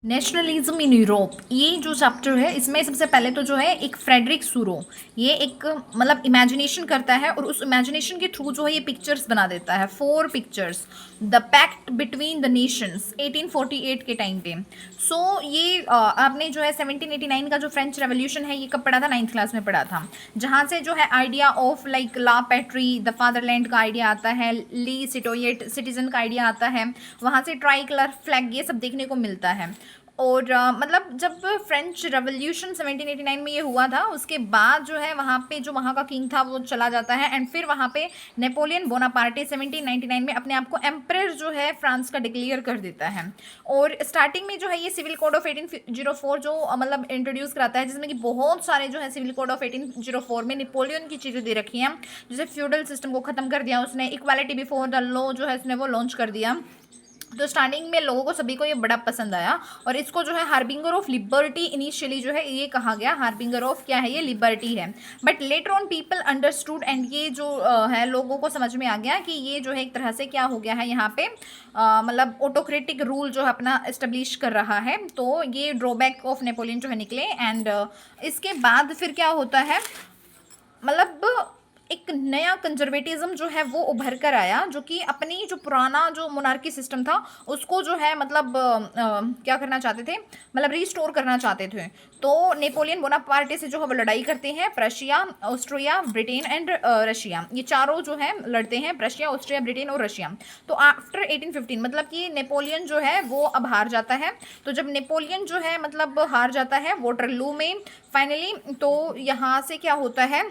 Nationalism in Europe, ये जो chapter है इसमें सबसे पहले तो जो है एक फ्रेडरिक सूरो, ये एक मतलब इमेजिनेशन करता है और उस इमेजिनेशन के थ्रू जो है ये पिक्चर्स बना देता है, 4 pictures. The pact between the nations 1848 के टाइम पे। ये आपने जो है 1789 का जो फ्रेंच रेवोल्यूशन है ये कब पढ़ा था? 9th क्लास में पढ़ा था, जहाँ से जो है आइडिया ऑफ लाइक ला पैट्री द फादरलैंड का आइडिया आता है, ली सिटोयट सिटीजन का आइडिया आता है, वहाँ से ट्राई कलर फ्लैग ये सब देखने को मिलता है। और मतलब जब फ्रेंच रेवोल्यूशन 1789 में ये हुआ था, उसके बाद जो है वहाँ पे जो वहाँ का किंग था वो चला जाता है एंड फिर वहाँ पे नेपोलियन बोनापार्टे 1799 में अपने आप को एम्परर जो है फ्रांस का डिक्लेयर कर देता है। और स्टार्टिंग में जो है ये सिविल कोड ऑफ 1804 जो मतलब इंट्रोड्यूस कराता है, जिसमें कि बहुत सारे जो है सिविल कोड ऑफ 1804 में नेपोलियन की चीज़ें दे रखी हैं, जैसे फ्यूडल सिस्टम को ख़त्म कर दिया उसने, इक्वालिटी बिफोर द लॉ जो है उसने वो लॉन्च कर दिया। तो स्टार्टिंग में लोगों को सभी को ये बड़ा पसंद आया और इसको जो है हार्बिंगर ऑफ लिबर्टी इनिशियली जो है ये कहा गया, हार्बिंगर ऑफ क्या है, ये लिबर्टी है। But later on people understood and ये जो है लोगों को समझ में आ गया कि ये जो है एक तरह से क्या हो गया है यहाँ पे मतलब ऑटोक्रेटिक रूल जो है अपना एस्टेब्लिश कर रहा है। तो ये ड्रॉबैक ऑफ नेपोलियन जो है निकले एंड इसके बाद फिर क्या होता है, मतलब एक नया कंजर्वेटिज्म जो है वो उभर कर आया, जो कि अपनी जो पुराना जो मोनार्की सिस्टम था उसको जो है मतलब क्या करना चाहते थे, मतलब रिस्टोर करना चाहते थे। तो नेपोलियन बोनापार्टे से जो है वो लड़ाई करते हैं, Prussia, Austria, Britain and Russia, ये चारों जो है लड़ते हैं, प्रशिया, ऑस्ट्रिया, ब्रिटेन और रशिया। तो आफ्टर 1815 मतलब कि नेपोलियन जो है वो अब हार जाता है। तो जब नेपोलियन जो है मतलब हार जाता है वोटरलू में फाइनली, तो यहाँ से क्या होता है,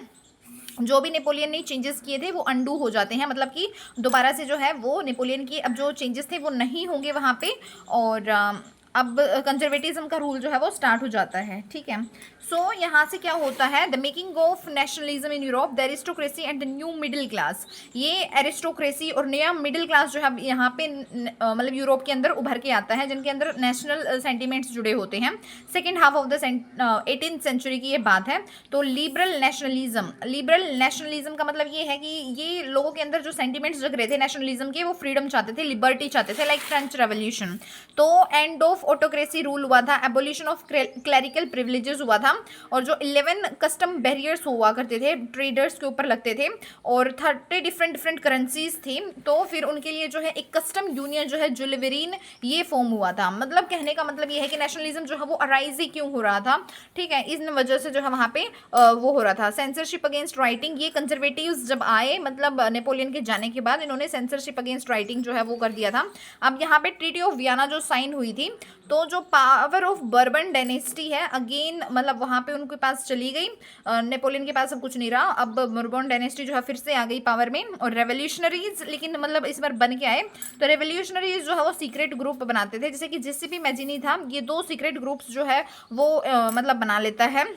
जो भी नेपोलियन ने चेंजेस किए थे वो अंडू हो जाते हैं, मतलब कि दोबारा से जो है वो नेपोलियन की अब जो चेंजेस थे वो नहीं होंगे वहाँ पे, और अब कंजर्वेटिज्म का रूल जो है वो स्टार्ट हो जाता है। ठीक है, यहाँ से क्या होता है, the making of nationalism in Europe, the aristocracy and the new middle class. ये एरिस्टोक्रेसी और नया मिडिल क्लास जो है यहाँ पे मतलब यूरोप के अंदर उभर के आता है, जिनके अंदर नेशनल सेंटिमेंट्स जुड़े होते हैं। Second half of the 18th century की ये बात है। तो लिबरल नेशनलिज्म का मतलब ये है कि ये लोगों के अंदर जो सेंटिमेंट्स जग रहे थे नेशनलिज्म के, वो फ्रीडम चाहते थे, लिबर्टी चाहते थे, लाइक फ्रेंच रेवोल्यूशन। तो एंड ऑफ ऑटोक्रेसी रूल हुआ था, एबोलिशन ऑफ क्लैरिकल प्रिविलेजेस हुआ था, और जो 11 कस्टम बैरियर्स हुआ करते थे ट्रेडर्स के ऊपर लगते थे, और 30 डिफरेंट करेंसीज थी। तो फिर उनके लिए जो है एक कस्टम यूनियन जो है जुलिवरीन ये फॉर्म हुआ था। मतलब कहने का मतलब ये है कि नेशनलिज्म जो है वो अराइज ही क्यों हो रहा था, ठीक है, इस वजह से जो है वहाँ पे वो हो रहा था। सेंसरशिप अगेंस्ट राइटिंग, ये कंजर्वेटिव्स जब आए मतलब नेपोलियन के जाने के बाद इन्होंने सेंसरशिप अगेंस्ट राइटिंग जो है वो कर दिया था। अब यहाँ पे ट्रीटी ऑफ वियना जो साइन हुई थी, तो जो पावर ऑफ बर्बन डायनेस्टी है अगेन मतलब वहाँ पे उनके पास चली गई, नेपोलियन के पास अब कुछ नहीं रहा, अब बर्बन डायनेस्टी जो है फिर से आ गई पावर में। और रेवोल्यूशनरीज लेकिन मतलब इस बार बन के आए, तो रेवोल्यूशनरीज जो है वो सीक्रेट ग्रुप बनाते थे, जैसे कि जेसीपी मैजिनी था, ये 2 सीक्रेट ग्रुप्स जो है वो मतलब बना लेता है।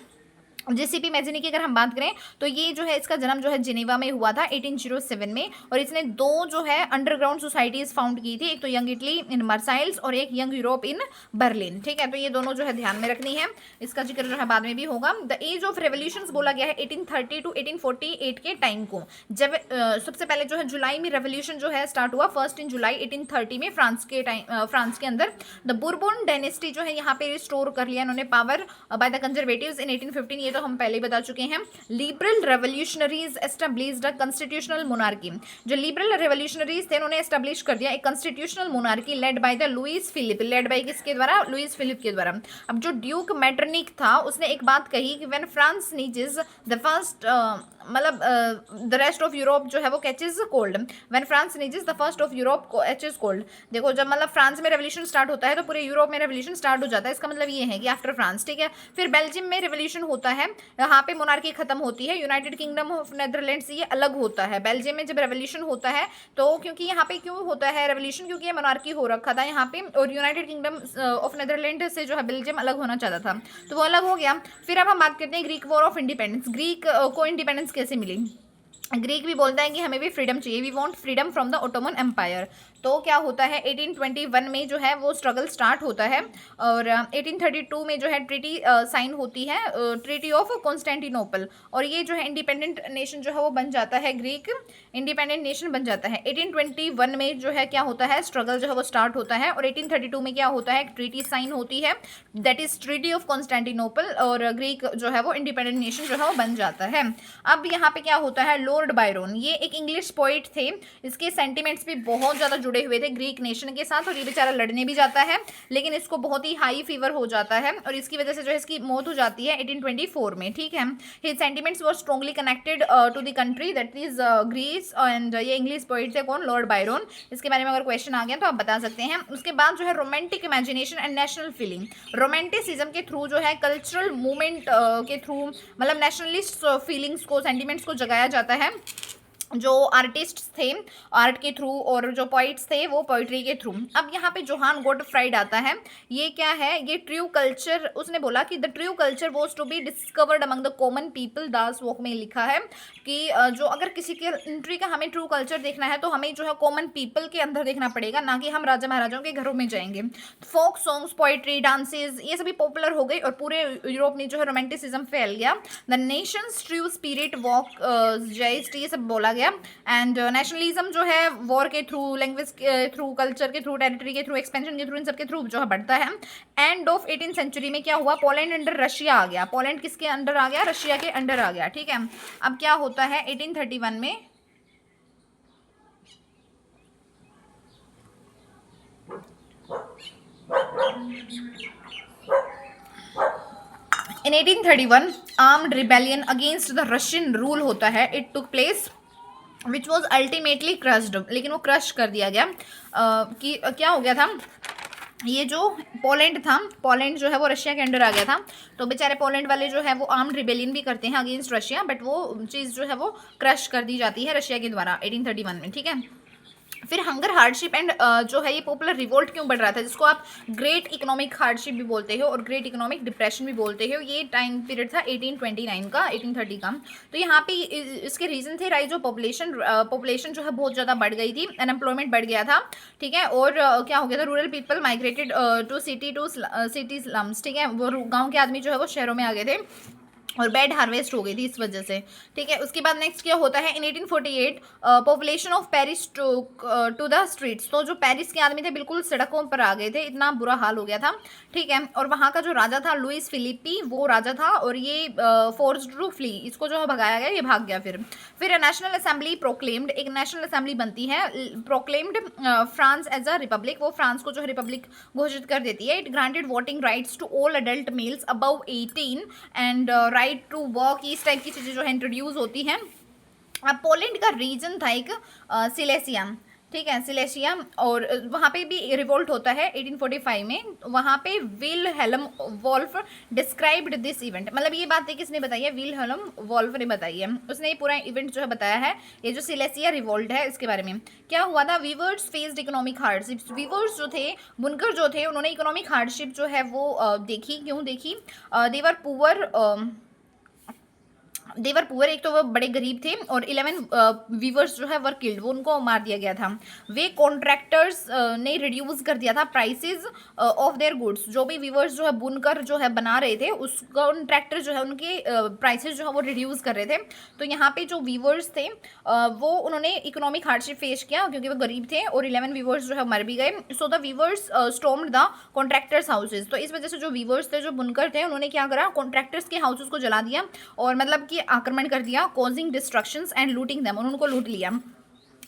जेसीपी मैजिनी की अगर हम बात करें तो ये जो है इसका जन्म जो है जिनेवा में हुआ था 1807 में, और इसने 2 जो है अंडरग्राउंड सोसाइटीज फाउंड की थी, एक तो यंग इटली इन मार्साइल्स और एक यंग यूरोप इन बर्लिन। ठीक है, तो ये दोनों जो है ध्यान में रखनी है, इसका जिक्र जो है बाद में भी होगा। द एज ऑफ रेवोल्यूशंस बोला गया है 1830 टू 1848 के टाइम को, जब सबसे पहले जो है जुलाई में रेवोल्यूशन जो है स्टार्ट हुआ 1 जुलाई 1830 में फ्रांस के अंदर। द बुर्बन डायनेस्टी जो है यहाँ पे रिस्टोर कर लिया इन्होंने power by the conservatives in 1815, तो हम पहले ही बता चुके हैं। Liberal revolutionaries established a constitutional monarchy, जो लिबरल रेवोल्यूशनरीज थे उन्होंने एस्टेब्लिश कर दिया एक constitutional monarchy led by the Louis Philippe, led by किसके द्वारा, लुइस फिलिप के द्वारा। अब जो ड्यूक मैटरनिक था उसने एक बात कही कि व्हेन फ्रांस नीजेस द फर्स्ट मतलब द रेस्ट ऑफ यूरोप जो है वो catches cold, when France नीजेस the first of Europe catches cold. देखो जब मतलब फ्रांस में रेवोल्यूशन स्टार्ट होता है तो पूरे यूरोप में रेवोल्यूशन स्टार्ट हो जाता है, इसका मतलब ये है कि आफ्टर फ्रांस, ठीक है। फिर बेल्जियम में रेवोल्यूशन होता है, यहाँ पे मोनार्की खत्म होती है। यूनाइटेड किंगडम ऑफ नेदरलैंड्स ये अलग होता है। बेल्जियम में जब रेवोल्यूशन होता है तो क्योंकि यहाँ पे क्यों होता है रेवोल्यूशन, क्योंकि ये मोनार्की हो रखा था यहाँ पे, और यूनाइटेड किंगडम ऑफ नेदरलैंड से जो है बेल्जियम अलग होना चाहता था, तो वो अलग हो गया। फिर अब हम बात करते हैं Greek war of independence, Greek को इंडिपेंडेंस कैसे मिली। ग्रीक भी बोलता है कि हमें भी फ्रीडम चाहिए, we want freedom from the Ottoman empire. तो क्या होता है 1821 में जो है वो स्ट्रगल स्टार्ट होता है, और 1832 में जो है ट्रीटी साइन होती है, ट्रीटी ऑफ कॉन्स्टेंटिनोपल, और ये जो है इंडिपेंडेंट नेशन जो है वो बन जाता है, ग्रीक इंडिपेंडेंट नेशन बन जाता है। 1821 में जो है क्या होता है, स्ट्रगल जो है वो स्टार्ट होता है, और 1832 में क्या होता है, ट्रीटी साइन होती है, that is treaty of Constantinople, और ग्रीक जो है वो इंडिपेंडेंट नेशन जो है वो बन जाता है। अब यहाँ पे क्या होता है, लॉर्ड बायरन, ये एक इंग्लिश पोइट थे, इसके सेंटिमेंट्स भी बहुत ज़्यादा जुड़े हुए थे ग्रीक नेशन के साथ, और ये बेचारा लड़ने भी जाता है, लेकिन इसको बहुत ही हाई फीवर हो जाता है, और इसकी वजह से जो है इसकी मौत हो जाती है 1824 में, ठीक है। His sentiments were strongly connected to the country that is Greece, and ये इंग्लिश पोइट थे कौन, लॉर्ड बायरन। इसके बारे में अगर क्वेश्चन आ गया तो आप बता सकते हैं। उसके बाद जो है romantic imagination and national feeling, romanticism के थ्रू जो है कल्चरल मूवमेंट के थ्रू मतलब नेशनलिस्ट फीलिंग्स को, सेंटिमेंट्स को जगाया जाता है, जो आर्टिस्ट थे आर्ट के थ्रू, और जो पोइट्स थे वो पोइट्री के थ्रू। अब यहाँ पे जोहान गॉटफ्राइड आता है, ये क्या है, ये ट्रू कल्चर, उसने बोला कि the true culture was to be discovered among the common people. Das Volk में लिखा है कि जो अगर किसी के कंट्री का हमें ट्रू कल्चर देखना है तो हमें जो है कॉमन पीपल के अंदर देखना पड़ेगा, ना कि हम राजा महाराजाओं के घरों में जाएंगे। फोक सॉन्ग्स, पोइट्री, डांसेज, ये सभी पॉपुलर हो गई, और पूरे यूरोप में जो है रोमांटिसिज्म फैल गया। The Nations true spirit walk just, ये सब बोला गया। एंड नेशनलिज्म जो है वॉर के थ्रू, लैंग्वेज के थ्रू, कल्चर के थ्रू, टेरिटरी के थ्रू, एक्सपेंशन के थ्रू, इन सब के थ्रू जो है बढ़ता है। एंड ऑफ 18th सेंचुरी में क्या हुआ, पोलैंड अंडर रशिया आ गया। पोलैंड किसके अंडर आ गया, रशिया के अंडर आ गया, ठीक है। अब क्या होता है 1831 में, इन 1831 armed rebellion against the Russian rule होता है, it took place which was ultimately crushed, लेकिन वो क्रश कर दिया गया। कि क्या हो गया था, ये जो पोलैंड था, पोलैंड जो है वो रशिया के अंडर आ गया था, तो बेचारे पोलैंड वाले जो है वो आर्म्ड रिबेलियन भी करते हैं अगेंस्ट रशिया, बट वो चीज़ जो है वो क्रश कर दी जाती है रशिया के द्वारा 1831 में, ठीक है। फिर हंगर हार्डशिप एंड जो है ये पॉपुलर रिवोल्ट क्यों बढ़ रहा था, जिसको आप ग्रेट इकोनॉमिक हार्डशिप भी बोलते हो और ग्रेट इकोनॉमिक डिप्रेशन भी बोलते हो, ये टाइम पीरियड था 1829 का, 1830 का। तो यहाँ पे इसके रीज़न थे राइज ऑफ पॉपुलेशन जो है बहुत ज़्यादा बढ़ गई थी, अनएम्प्लॉयमेंट बढ़ गया था, ठीक है। और क्या हो गया था, rural people migrated to city slums, ठीक है, वो गाँव के आदमी जो है वो शहरों में आ गए थे, और बैड हार्वेस्ट हो गई थी इस वजह से, ठीक है। उसके बाद नेक्स्ट क्या होता है, in 1848 population of Paris to the streets, तो जो पेरिस के आदमी थे बिल्कुल सड़कों पर आ गए थे, इतना बुरा हाल हो गया था, ठीक है। और वहाँ का जो राजा था लुइस फिलिपी, वो राजा था, और ये फोर्स्ड टू फ्ली, इसको जो भगाया गया, ये भाग गया। फिर नेशनल असेंबली प्रोक्लेम्ड, एक नेशनल असेंबली बनती है, proclaimed France as a republic, वो फ्रांस को जो है रिपब्लिक घोषित कर देती है। It granted voting rights to all adult males above 18 and right to work, इस टाइप की चीज़ें जो है इंट्रोड्यूस होती हैं। अब पोलैंड का रीजन था एक सिलेसिया, ठीक है, सिलेशिया, और वहाँ पे भी रिवोल्ट होता है 1845 में। वहाँ पे Wilhelm Wolff described this event, मतलब ये बात है किसने बताई है, विलहेल्म वॉल्फ ने बताई है, उसने ये पूरा इवेंट जो है बताया है, ये जो सिलेसिया रिवोल्ट है इसके बारे में। क्या हुआ था, weavers faced economic hardship, weavers जो थे, बुनकर जो थे, उन्होंने इकोनॉमिक हार्डशिप जो है वो देखी, क्यों देखी, देवर पुअर, देवर पुअर, एक तो वो बड़े गरीब थे, और 11 वीवर्स जो है वर किल्ड, वो उनको मार दिया गया था। वे कॉन्ट्रैक्टर्स ने रिड्यूस कर दिया था प्राइसेस ऑफ देयर गुड्स, जो भी वीवर्स जो है बुनकर जो है बना रहे थे, उस कॉन्ट्रैक्टर जो है उनके प्राइसेस जो है वो रिड्यूस कर रहे थे। तो यहाँ पे जो वीवर्स थे वो उन्होंने इकोनॉमिक हार्डशिप फेस किया, क्योंकि वो गरीब थे, और 11 वीवर्स जो है मर भी गए। So the weavers stormed the contractors houses, तो इस वजह से जो वीवर्स थे, जो बुनकर थे, उन्होंने क्या करा, कॉन्ट्रैक्टर्स के हाउसेज को जला दिया, और मतलब कि आक्रमण कर दिया, causing destructions and looting them, उनको लूट लिया।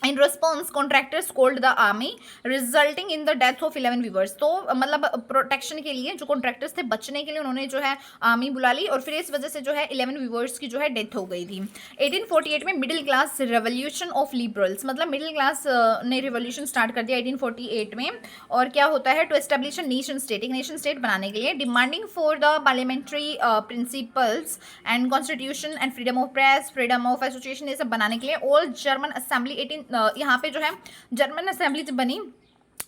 In response contractors called the army, resulting in the death of 11 weavers, तो मतलब प्रोटेक्शन के लिए जो कॉन्ट्रैक्टर्स थे, बचने के लिए उन्होंने जो है आर्मी बुला ली, और फिर इस वजह से जो है 11 वीवर्स की जो है डेथ हो गई थी। 1848 में middle class revolution of liberals, मतलब मिडिल क्लास ने रिवोल्यूशन स्टार्ट कर दिया 1848 में। और क्या होता है, to establish a nation state, एक नेशन स्टेट बनाने के लिए, demanding for the parliamentary principles and constitution and freedom of press, freedom of association, ये सब बनाने के लिए। ऑल जर्मन असेंबली यहाँ पे जो है जर्मन असेंबली जब बनी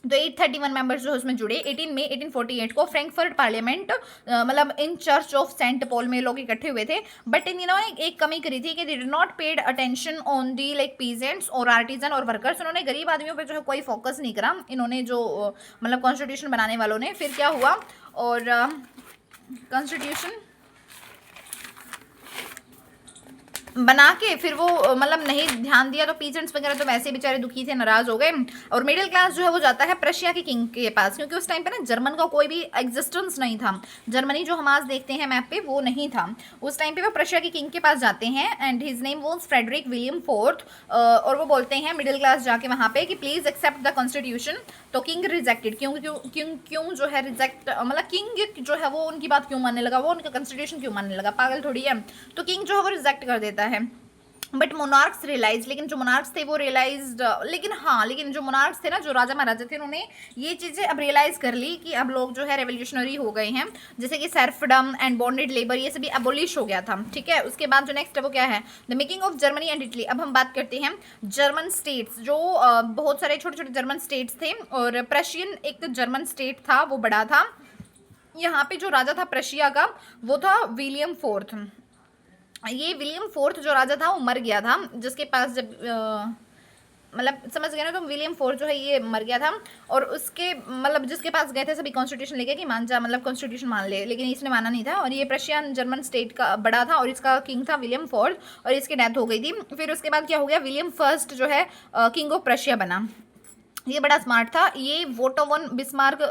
तो 831 मेंबर्स जो है उसमें जुड़े। 18 मई 1848 को फ्रैंकफर्ट पार्लियामेंट मतलब in church of saint Paul में लोग इकट्ठे हुए थे। बट इन्होंने एक कमी करी थी कि they did not paid attention on the like peasants और आर्टिजन और वर्कर्स। उन्होंने गरीब आदमियों पे जो है कोई फोकस नहीं करा इन्होंने, जो मतलब कॉन्स्टिट्यूशन बनाने वालों ने। फिर क्या हुआ, और कॉन्स्टिट्यूशन बना के फिर वो मतलब नहीं ध्यान दिया, तो पीजेंट्स वगैरह तो वैसे बेचारे दुखी थे, नाराज हो गए। और मिडिल क्लास जो है वो जाता है प्रशिया के किंग के पास, क्योंकि उस टाइम पे ना जर्मन का कोई भी एग्जिस्टेंस नहीं था। जर्मनी जो हम आज देखते हैं मैप पे वो नहीं था उस टाइम पे। वो प्रशिया के किंग के पास जाते हैं and his name was Frederick William fourth. और वो बोलते हैं मिडिल क्लास जाके वहाँ पे कि प्लीज एक्सेप्ट द कॉन्स्टिट्यूशन। तो किंग रिजेक्टेड। क्यों क्यों क्यों क्यों जो है रिजेक्ट, मतलब किंग जो है वो उनकी बात क्यों मानने लगा, वो उनका कॉन्स्टिट्यूशन क्यों मानने लगा, पागल थोड़ी है। तो किंग जो है वो रिजेक्ट कर देता है। बट मोनार्क्स रियलाइज, लेकिन जो मोनार्क्स थे वो रियलाइज्ड, लेकिन जो मोनार्क्स थे ना, जो राजा महाराजा थे, उन्होंने ये चीज़ें अब रियलाइज कर ली कि अब लोग जो है रेवोल्यूशनरी हो गए हैं। जैसे कि सर्फडम एंड बॉन्डेड लेबर ये सभी अबोलिश हो गया था। ठीक है, उसके बाद जो नेक्स्ट है वो क्या है, the making of Germany and Italy. अब हम बात करते हैं जर्मन स्टेट्स, जो बहुत सारे छोटे छोटे जर्मन स्टेट्स थे। और प्रशियन एक जर्मन स्टेट था, वो बड़ा था। यहाँ पे जो राजा था प्रशिया का वो था विलियम फोर्थ। ये विलियम फोर्थ जो राजा था वो मर गया था, जिसके पास जब मतलब समझ गए ना, तो विलियम फोर्थ जो है ये मर गया था। और उसके मतलब जिसके पास गए थे सभी कॉन्स्टिट्यूशन लेके कि मान जा, मतलब कॉन्स्टिट्यूशन मान ले, लेकिन इसने माना नहीं था। और ये प्रशियन जर्मन स्टेट का बड़ा था और इसका किंग था विलियम फोर्थ, और इसकी डेथ हो गई थी। फिर उसके बाद क्या हो गया, विलियम फर्स्ट जो है किंग ऑफ प्रशिया बना। ये बड़ा स्मार्ट था। ये वोटो वन बिस्मार्क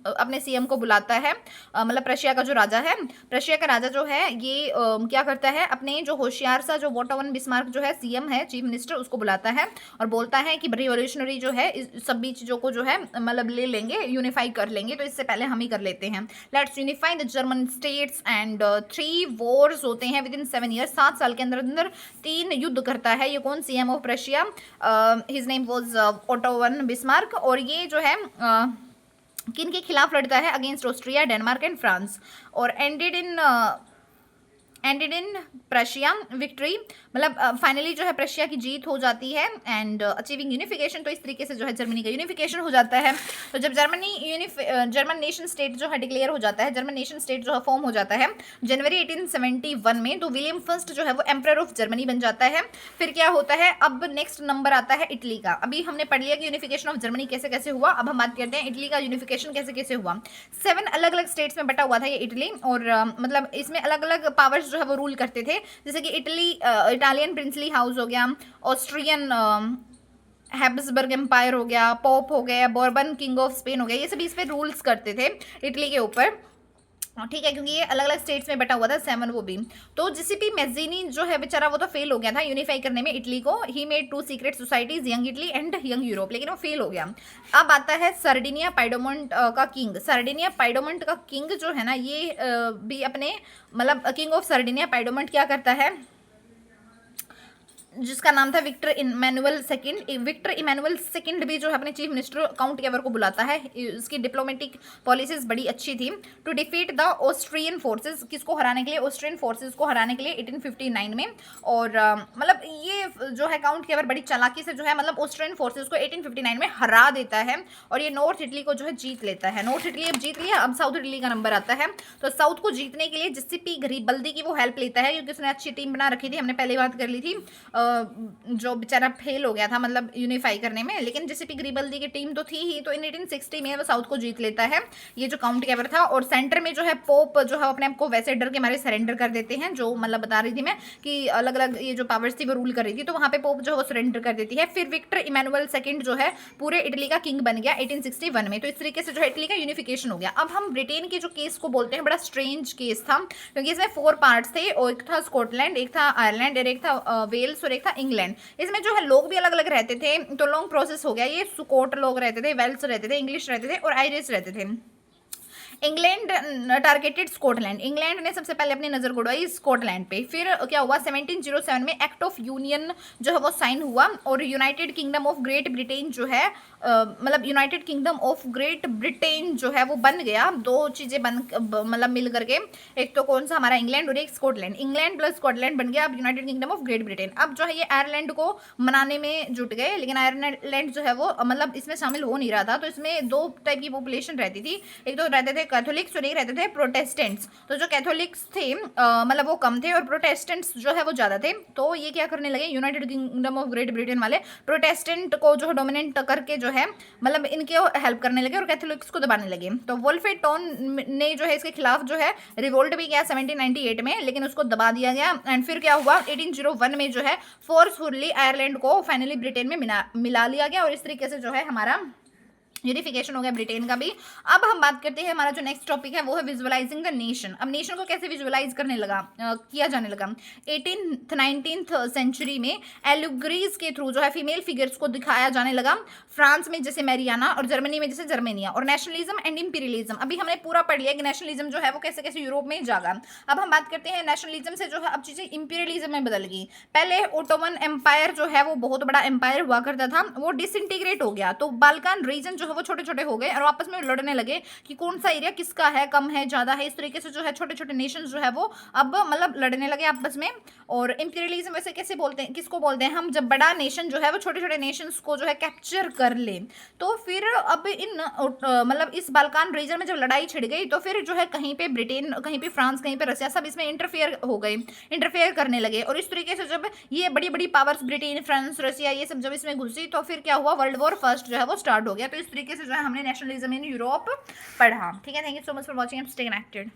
अपने सीएम को बुलाता है, मतलब प्रशिया का जो राजा है, प्रशिया का राजा जो है ये क्या करता है, अपने जो होशियार सा जो वोटो वन बिस्मार्क जो है सीएम है, चीफ मिनिस्टर, उसको बुलाता है और बोलता है कि रिवोल्यूशनरी जो है इस सभी चीज़ों को जो है मतलब ले लेंगे, यूनिफाई कर लेंगे, तो इससे पहले हम ही कर लेते हैं। Let's unify the German states and 3 Wars होते हैं विद इन 7 ईयर्स। 7 साल के अंदर अंदर 3 युद्ध करता है। ये कौन, CM of Russia, his name was auto von Bismarck. और ये जो है किन के खिलाफ लड़ता है, against Austria, Denmark and France. और एंडेड इन प्रशिया विक्ट्री, मतलब फाइनली जो है प्रशिया की जीत हो जाती है एंड अचीविंग यूनिफिकेशन। तो इस तरीके से जो है जर्मनी का यूनिफिकेशन हो जाता है। तो जब जर्मन नेशन स्टेट जो है डिक्लेयर हो जाता है, जर्मन नेशन स्टेट जो है फॉर्म हो जाता है जनवरी 1871 में, तो विलियम फर्स्ट जो है वो एम्परर ऑफ जर्मनी बन जाता है। फिर क्या होता है, अब नेक्स्ट नंबर आता है इटली का। अभी हमने पढ़ लिया कि यूनिफिकेशन ऑफ जर्मनी कैसे कैसे हुआ, अब हम बात करते हैं इटली का यूनिफिकेशन कैसे कैसे हुआ। 7 अलग अलग स्टेट्स में बटा हुआ था ये इटली, और मतलब इसमें अलग अलग पावर्स जो है वो रूल करते थे। जैसे कि इटालियन प्रिंसली हाउस हो गया, ऑस्ट्रियन हैब्सबर्ग एम्पायर हो गया, पोप हो गया, बोर्बन किंग ऑफ स्पेन हो गया, ये सभी इस पे रूल्स करते थे इटली के ऊपर। ठीक है, क्योंकि ये अलग अलग स्टेट्स में बटा हुआ था 7 वो भी। तो जीसीपी मैज़िनी जो है बेचारा वो तो फेल हो गया था यूनिफाई करने में इटली को। He made 2 secret societies, young Italy and young Europe, लेकिन वो फेल हो गया। अब आता है सर्डिनिया पाइडोमोंट का किंग। सर्डिनिया पाइडोमोंट का किंग जो है ना, ये भी अपने मतलब किंग ऑफ सर्डिनिया पाइडोमोंट क्या करता है, जिसका नाम था Victor Emmanuel second. Victor Emmanuel second भी जो है अपने चीफ मिनिस्टर काउंट केवर को बुलाता है। इसकी डिप्लोमेटिक पॉलिसीज बड़ी अच्छी थी। To defeat the Austrian forces, किसको हराने के लिए, ऑस्ट्रियन फोर्सेस को हराने के लिए 1859 में। और मतलब ये जो है काउंट केवर बड़ी चालाकी से जो है मतलब ऑस्ट्रियन फोर्सेस को 1859 में हरा देता है और ये नॉर्थ इटली को जो है जीत लेता है। नॉर्थ इटली अब जीत लिया, अब साउथ इटली का नंबर आता है। तो साउथ को जीतने के लिए जीसीपी गरीबल्दी की वो हेल्प लेता है, क्योंकि उसने अच्छी टीम बना रखी थी, हमने पहले बात कर ली थी। जो बेचारा फेल हो गया था मतलब यूनिफाई करने में, लेकिन जीसीपी गरीबल्दी की टीम तो थी ही। तो इन 1860 में वो साउथ को जीत लेता है, ये जो काउंट केवर था। और सेंटर में जो है पोप जो है अपने आप को वैसे डर के मारे सरेंडर कर देते हैं, जो मतलब बता रही थी मैं कि अलग अलग ये जो पावर्स थी वो रूल कर रही थी, तो वहाँ पे पोप जो है वो सरेंडर कर देती है। फिर विक्टर इमैनुअल सेकंड जो है पूरे इटली का किंग बन गया 1861 में। तो इस तरीके से जो है इटली का यूनिफिकेशन हो गया। अब हम ब्रिटेन के जो केस को बोलते हैं, बड़ा स्ट्रेंज केस था, क्योंकि इसमें 4 पार्ट्स थे, और एक था स्कॉटलैंड, एक था आयरलैंड, और एक था वेल्स, और एक था इंग्लैंड। इसमें जो है लोग भी अलग अलग रहते थे, तो लॉन्ग प्रोसेस हो गया। ये स्कॉट लोग रहते थे, वेल्स रहते थे, इंग्लिश रहते थे और आयरिश रहते थे। इंग्लैंड टारगेटेड स्कॉटलैंड, इंग्लैंड ने सबसे पहले अपनी नज़र गुड़वाई स्कॉटलैंड पे। फिर क्या हुआ, 1707 में एक्ट ऑफ यूनियन जो है वो साइन हुआ और United kingdom of great Britain जो है मतलब United kingdom of great Britain जो है वो बन गया। दो चीज़ें बन मतलब मिल करके, एक तो कौन सा हमारा इंग्लैंड और एक स्कॉटलैंड, इंग्लैंड प्लस स्कॉटलैंड बन गया अब United kingdom of great Britain. अब जो है ये आयरलैंड को मनाने में जुट गए, लेकिन आयरलैंड जो है वो मतलब इसमें शामिल हो नहीं रहा था। तो इसमें दो टाइप की पॉपुलेशन रहती थी, एक तो रहते थे कैथोलिक्स और एक रहते थे प्रोटेस्टेंट्स। तो जो कैथोलिक्स थे मतलब वो कम थे और प्रोटेस्टेंट्स जो है वो ज़्यादा थे। तो ये क्या करने लगे, United kingdom of great Britain वाले प्रोटेस्टेंट को जो डोमिनेट करके जो है मतलब इनके हेल्प करने लगे और कैथोलिक्स को दबाने लगे। तो वोल्फे टोन ने जो है इसके खिलाफ जो है रिवोल्ट भी किया 1798 में, लेकिन उसको दबा दिया गया। एंड फिर क्या हुआ, 1801 में जो है फोर्सफुली आयरलैंड को फाइनली ब्रिटेन में मिला लिया गया और इस तरीके से जो है हमारा यूनिफिकेशन हो गया ब्रिटेन का भी। अब हम बात करते हैं, हमारा जो नेक्स्ट टॉपिक है वो है विजुअलाइजिंग द नेशन। अब नेशन को कैसे विजुअलाइज करने लगा किया जाने लगा, 19th सेंचुरी में एलुग्रीज के थ्रू जो है फीमेल फिगर्स को दिखाया जाने लगा। फ्रांस में जैसे मैरियाना और जर्मनी में जैसे जर्मेनिया। और नेशनलिज्म एंड इंपीरियलिज्म अभी हमने पूरा पढ़ लिया कि नेशनलिज्म जो है वो कैसे कैसे यूरोप में जागा। अब हम बात करते हैं नेशनलिज्म से जो है अब चीज़ें इंपीरियलिज्म में बदल गई। पहले ओटोमन एम्पायर जो है वो बहुत बड़ा एम्पायर हुआ करता था, वो डिसइंटीग्रेट हो गया। तो बाल्कान रीजन जो है वो छोटे छोटे हो गए और आपस में लड़ने लगे कि कौन सा एरिया किसका है, कम है ज़्यादा है। इस तरीके से जो है छोटे छोटे नेशंस जो है वो अब मतलब लड़ने लगे आपस में। और इंपीरियलिज्म वैसे कैसे बोलते हैं, किसको बोलते हैं हम, जब बड़ा नेशन जो है वो छोटे छोटे नेशंस को जो है कैप्चर कर ले। तो फिर अब इन मतलब इस बाल्कान रीजन में जब लड़ाई छिड़ गई तो फिर जो है कहीं पे ब्रिटेन, कहीं पे फ्रांस, कहीं पे रसिया, सब इसमें इंटरफेयर हो गए, इंटरफेयर करने लगे। और इस तरीके से जब ये बड़ी बड़ी पावर्स ब्रिटेन, फ्रांस, रसिया ये सब जब इसमें घुसी तो फिर क्या हुआ, वर्ल्ड वॉर फर्स्ट जो है वो स्टार्ट हो गया। तो इस तरीके से जो है हमने नेशनलिज्म इन यूरोप पढ़ा। ठीक है, thank you so much for watching, stay connected.